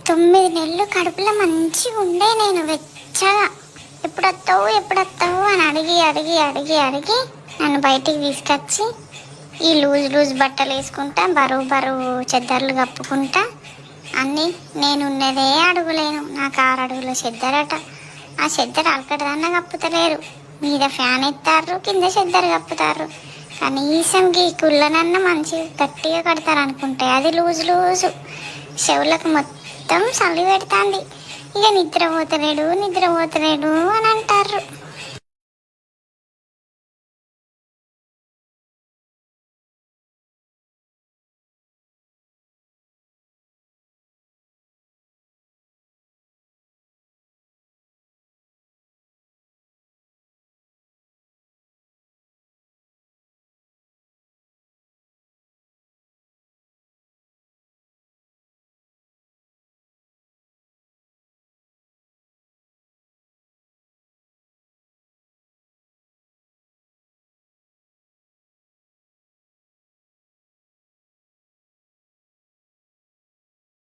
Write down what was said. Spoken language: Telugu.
9 నెలలు కడుపులో మంచిగా ఉండే నేను వెచ్చగా. ఎప్పుడొస్తావు అని అడిగి అడిగి అడిగి అడిగి నన్ను బయటికి తీసుకొచ్చి ఈ లూజ్ బట్టలు వేసుకుంటా, బరువు చెద్దర్లు కప్పుకుంటా అన్నీ నేనున్నదే అడుగులేను. నాకు 6 అడుగుల చెద్దరట. ఆ చెద్దరు అలకడదన్నా కప్పుతలేరు. మీద ఫ్యాన్ ఎత్తారు, కింద చెద్దరు కప్పుతారు. కనీసం ఈ కుళ్ళనన్నా మంచి గట్టిగా కడతారు అనుకుంటే అది లూజు చెవులకు మొత్తం చలి పెడుతుంది. ఇక నిద్రపోతలేడు అని అంటారు.